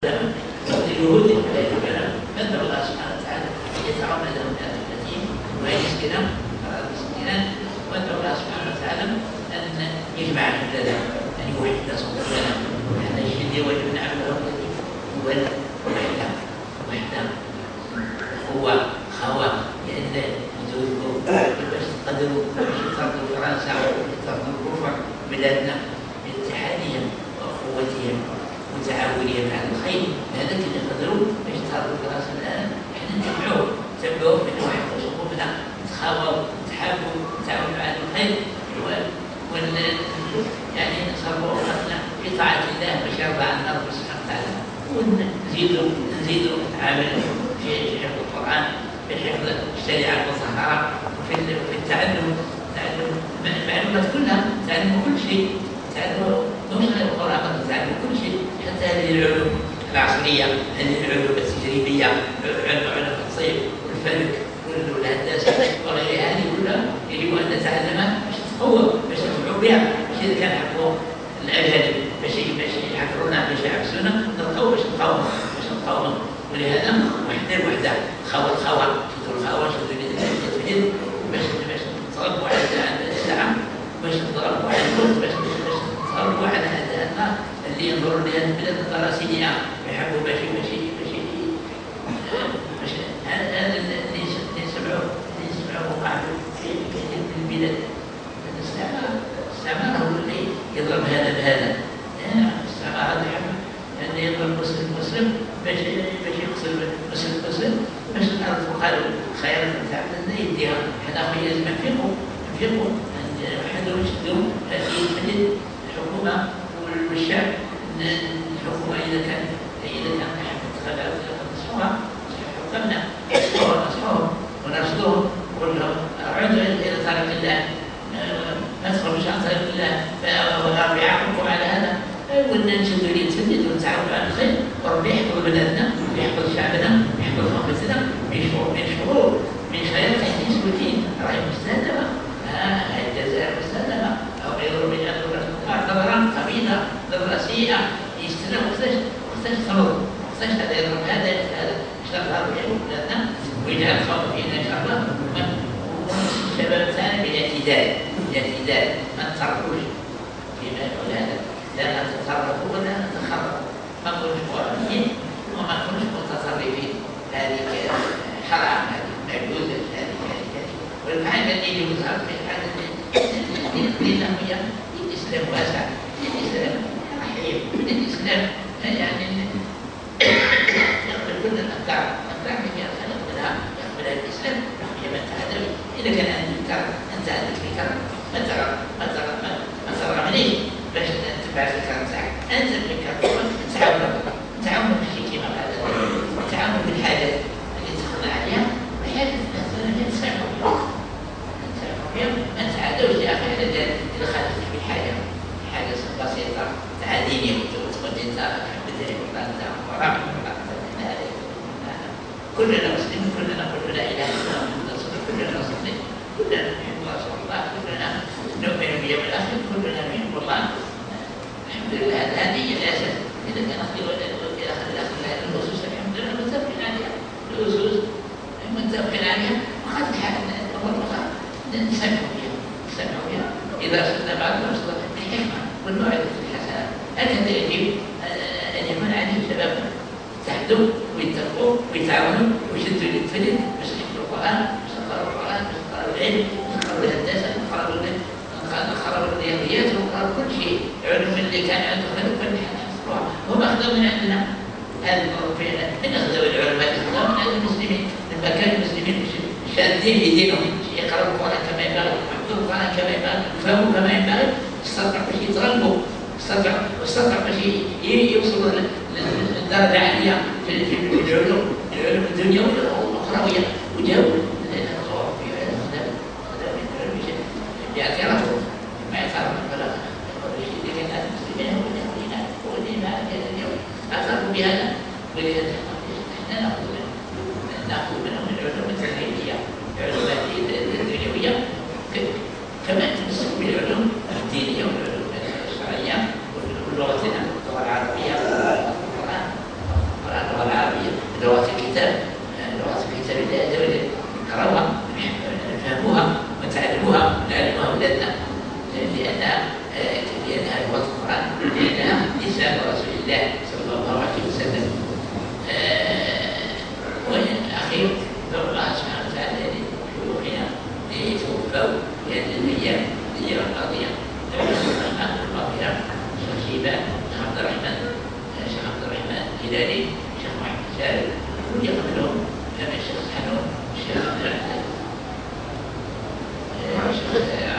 الجهود الكلام نسأل الله سبحانه وتعالى أن يتعامل لهم هذا اليتيم ويسكنهم مسكينا، وندعو الله سبحانه وتعالى أن يجمع لنا أن يوحد صوتنا وأن يشد وجبنا عمله وحده هو خوا لأن يدركوا باش تقدروا باش ترضوا فرنسا وترضوا الكفر بلادنا باتحادهم وأخوتهم وتعاونهم على الخير. هذا اللي نقدروا باش ترضوا فرنسا الآن احنا نتبعوه من واحد صفوفنا، نتخاووا نتحابوا نتعاونوا على الخير يعني نصرفوا أوقاتنا في طاعة الله باش يرضى عنا رب سبحانه وتعالى، ونزيدوا نتعاملوا في حفظ القرآن، في حفظ الشريعة المطهرة، وفي التعلم المعلومات كلها، تعلموا كل شيء، تعلموا مش غير القرآن، تعلموا كل شيء، حتى هذه العلوم العصرية، هذه العلوم التجريبية، علم الطب والفلك والهندسة وغيرها، هذه كلها يجب أن نتعلمها باش نتقوى، باش ننفعوا بها، باش إذا كان حقوا الأجانب باش يحفرونا باش يعكسونا نلقاو باش نقاوموا. ولهذا وحده خوا شدوا اليد باش نتغلبوا على الزعم، باش نتغلبوا على الموت، باش نتغلبوا على هذا اللي ينظروا لهذه البلاد نظرة سيئة ويحبوا باش هذا اللي نسمعوه وقع في البلاد. الاستعمار هو اللي يضرب هذا بهذا، الاستعمار هذا يحب أن يضرب مسلم باش يقتل مسلم باش الأرض قالوا خير تعبنا يديها. حنا خويا لازم نفيقوا نحدوا نشدوا هذه الحكومة والشعب. الحكومة إذا كان نحب نتخلى ونصحوها حكمنا نصحوهم ونرشدوهم ونقول لهم عودوا إلى طريق الله، ما تخرجوش عن طريق الله، والله يعاقبكم على هذا، ونشدوا اليد سدد ونتعاونوا على الخير، وربي يحفظ بلادنا ويحفظ شعبنا ويحفظ أمتنا من خير تحديث ودين. راهي مستهدفة، الجزائر مستهدفة أو غيره من ضررا قبيلة ضررة سيئة يستلم وقتاش تمر وقتاش هذا يضرب هذا اشتغل هذا يحفظ بلادنا ويجعل خوف فينا إن شاء الله. الشباب الثاني بالاعتدال، ما نتصرفوش فيما يقول هذا، لا نتصرفوا ولا نتخرفوا، ما نكونوش قرآنيين وما نكونوش متصرفين. هذه حرام، هذه معجوزة، هذه والحاجة اللي يجوزها في الحاجة الإسلامية، الإسلام واسع، الإسلام رحيم، الإسلام يعني يقبل كل الأفكار اللي يقبلها الإسلام. إذا كان عندك كرم أنت عندك الكرم ما ترى منين باش تتبع الكرم تاعك، أنت بالكرم تعاونوا في شيء كيما هذا، تعاونوا بالحاجات اللي تخلى عليها وحاجات اللي تسمعوا فيها، ما تعادوش يا أخي إذا خالفتك بحاجة بسيطة تاع دينية وتقول أنت بدري والله أنت وراك كلنا مسلمين، كلنا نقول لا إله إلا الله محمد رسول الله، كلنا مسلمين، كلنا نحب رسول الله، كلنا نؤمن باليوم الآخر، كلنا نحب الله. الحمد لله هذه هي الأساس. إذا كان الأسس الحمد لله متفقين عليها، الأسس متفقين عليها، وقد الحال نسمعوا فيها إذا أرسلنا بعض الرسل بالحكمة والموعظة الحسنة. هكذا يجب أن يكون عليه شبابنا، يتحدوا ويتقوا ويتعاونوا ويشدوا اليد باش يحفظوا القرآن، باش يقرأوا القرآن، باش يقرأوا العلم، باش يقرأوا الهندسة، يقرأوا الرياضيات، ويقرأوا كل شيء. العلوم اللي كان عندهم هذوك نحفظوها، هم أخذوا من عندنا هذا المعروفين، من أخذوا العلماء أخذوا من عند المسلمين، لما كانوا المسلمين شادين في دينهم يقرأوا القرآن كما ينبغي، يحفظوا القرآن كما ينبغي، يفهموا كما ينبغي، يستطيعوا باش يتغلبوا، يستطيعوا باش يوصلوا درجة عالية في العلوم الدنيوية والأخروية، وجاءوا الخوف في هذا باعترافهم ما يعترف بالبلاغة إذا كان المسلمين هو الإيمان هذا اليوم اعترفوا بهذا. ولهذا نحن نأخذ منهم العلوم التعليمية، العلوم الدنيوية، كما تمسك بالعلوم الدينية والعلوم الشرعية ولغتنا اللغة العربية والقرآن الجيلاني، الشيخ محمد الجاري، واللي قبلهم كان الشيخ حنون، الشيخ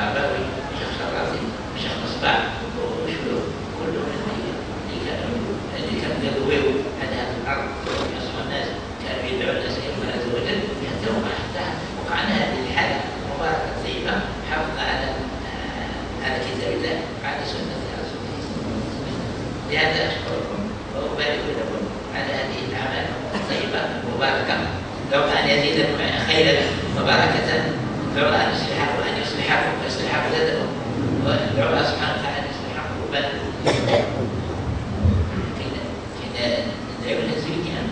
عباوي، الشيخ شراسي، الشيخ مصباح، وشيوخ كلهم اللي كانوا يدويوا على هذا الارض ويصفوا الناس، كانوا يدعوا الناس الى الله عز وجل، حتى وقعنا هذه الحاله مباركه طيبه، حافظنا على كتاب الله وعلى سنه رسوله صلى الله عليه وسلم. لهذا اشكركم وابارك لكم على هذه الاعمال الطيبه المباركه. لو ان يزيدكم خيرا وبركه، لو ان يصلحكم ويصلح بلدكم، ولو الله سبحانه وتعالى ان يصلح قلوبكم. كذا ندعو لزوجنا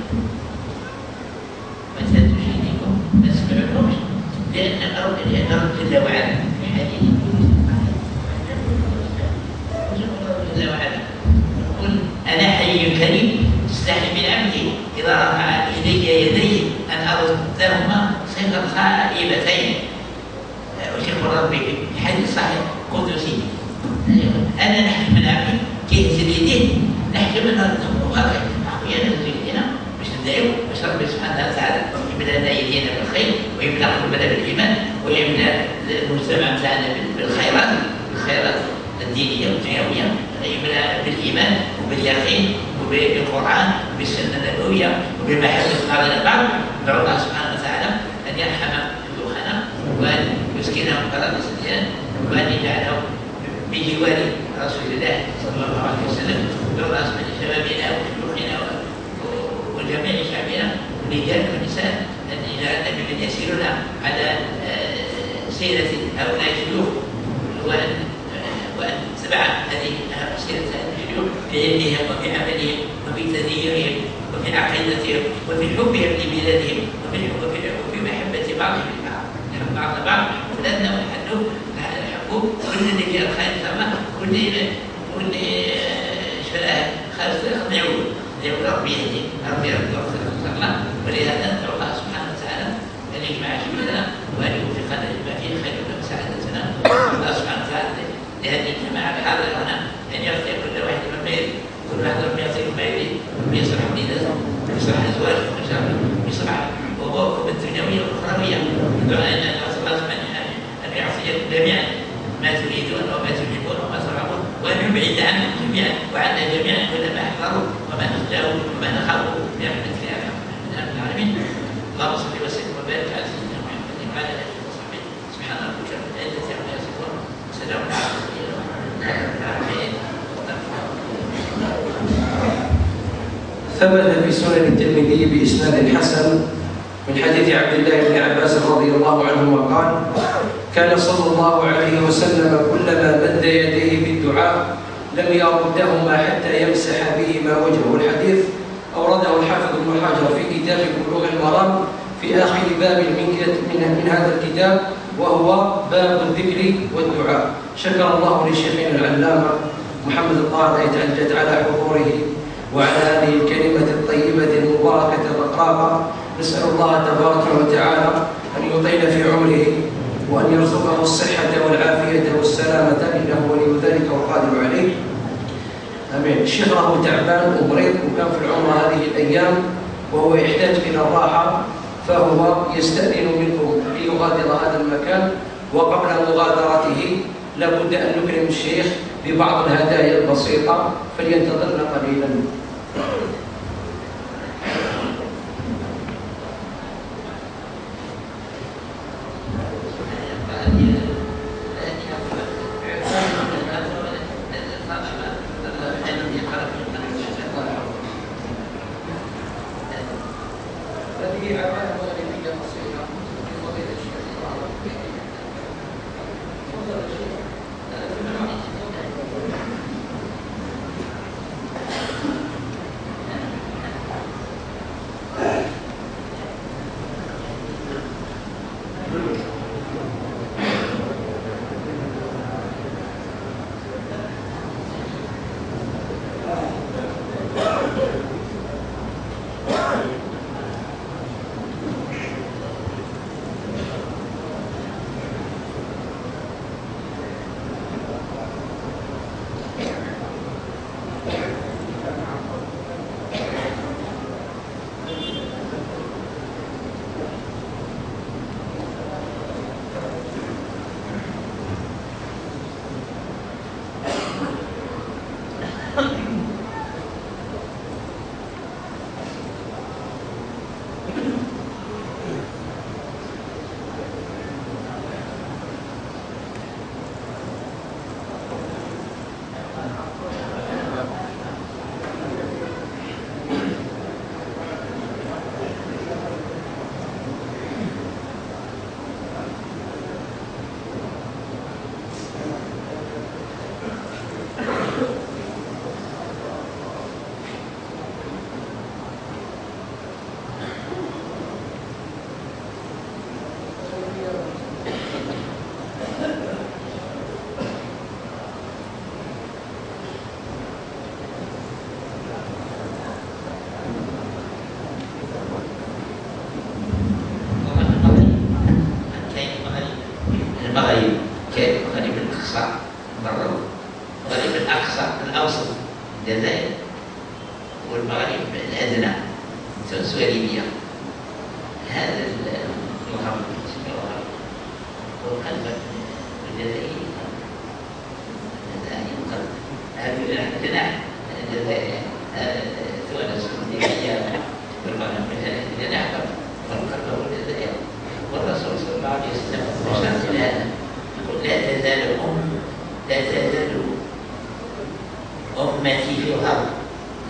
ما تدرشينكم ما تسمعونهمش، لان الارض جل وعلا في حديث جل وعلا يقول انا حي كريم تستحي من عبدي اذا رفع الي يديه ان اردهما صفا خائبتين. وشكر ربي في حديث صحيح قدسي انا نحكي من عبدي كي ينزل يديه نحكي من ردهم وهكذا اخويا ننزل يدينا باش ندعو باش ربي سبحانه وتعالى يملا لنا يدينا بالخير ويملا قلوبنا بالايمان ويملا المجتمع تاعنا بالخيرات الدينيه والدنيويه، يملا بالايمان وباليقين وبالقران وبالسنه النبويه وبمحبه بعضنا البعض. ندعو الله سبحانه وتعالى ان يرحم شيوخنا وان يسكنهم فرائض الدين وان يجعلهم بجوار رسول الله صلى الله عليه وسلم. ندعو الله سبحانه شبابنا وشيوخنا وجميع شعبنا الرجال والنساء ان يجعلنا ممن يسيرون على سيره هؤلاء الشيوخ، وان تتبع هذه سيره الشيوخ في علمهم وفي عملهم وفي تدينهم وفي عقيدتهم وفي حبهم لبلادهم وفي محبه بعضهم لبعض، نحب بعضنا بعض ولادنا ونحنوا نحبوا كل اللي فيها الخير سما كل شفاه خالص نعود ربي يهدي ربي يوفق الله. ولهذا ندعو الله سبحانه وتعالى ان يجمع شملنا وان يوفقنا لما فيه خير وسعادتنا. الله سبحانه وتعالى لهذه الجماعه الحاضره هنا ان يعطي كل واحد مما يريد، كل واحد ربي يعطي مما يريد، ويصلح ديننا ويصلح ازواجه ويصلح اموركم الدنيويه والاخرويه. ندعو ان الله سبحانه ان يعطيكم جميعا ما تريدون وما تحبون وما ترغبون، وان يبعد عنكم جميعا وعنا جميعا كل ما احذروا وما نخجلوا وما نخافوا برحمتك يا ارحم الراحمين. اللهم صل وسلم وبارك على سيدنا محمد وعلى اله وصحبه. سبحان ربك رب العزه عما يصفون وسلام على المرسلين والحمد لله رب العالمين. ثبت في سنن الترمذي باسناد حسن من حديث عبد الله بن عباس رضي الله عنهما قال: كان صلى الله عليه وسلم كلما مد يديه بالدعاء لم يردهما حتى يمسح بهما وجهه. الحديث أورده الحافظ ابن حجر في كتاب بلوغ المرام في آخر باب من هذا الكتاب، وهو باب الذكر والدعاء. شكر الله لشيخنا العلامة محمد الطاهر يتأجد على حضوره وعلى هذه الكلمة الطيبة المباركة الرقراقة. نسأل الله تبارك وتعالى أن يطيل في عمره وأن يرزقه الصحة والعافية والسلامة، إنه ولي ذلك والقادر عليه. آمين. الشيخ راهو تعبان ومريض وكان في العمرة هذه الأيام وهو يحتاج إلى الراحة، فهو يستأذن منكم ليغادر هذا المكان، وقبل مغادرته لابد أن نكرم الشيخ ببعض الهدايا البسيطة، فلينتظرنا قليلا. أدنى سواليبيا. هذا الغرب اسمه الغرب والقلب الجزائري القلب هذا الجناح الجزائري تونس والليبيا والمغرب الجناح والقلب والجزائر. والرسول صلى الله عليه وسلم أشار إلى هذا يقول لا تزال أمتي في الأرض،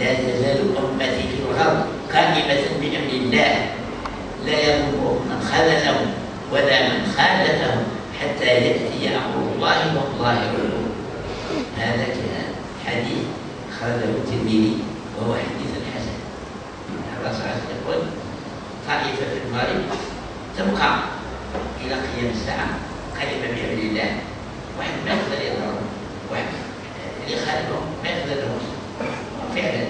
لا تزال أمتي في الأرض قائمة بأمر الله لا يضرهم من خذلهم ولا من خالفهم حتى يأتي أمر الله وهم ظاهرون. هذا كان حديث خرجه الترمذي وهو حديث حسن. الرسول يقول طائفة في المغرب تبقى إلى قيام الساعة قائمة بأمر الله، واحد ما يقدر يضرهم، واحد اللي خالفهم ما يقدرهم. فعلا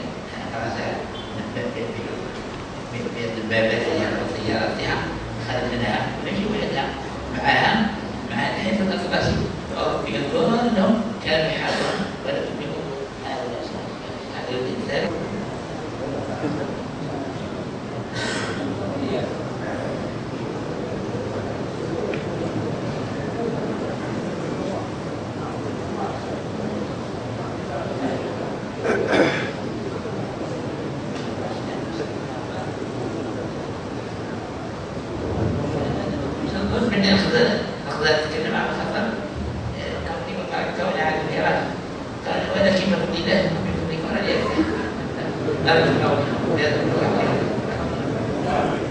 البابات وسياراتها خلفناها ونجي وحدها معها مع الحفظ القاسي يقولون انهم كانوا يحاولون ولا تملكوا هذا الانسان. Gracias.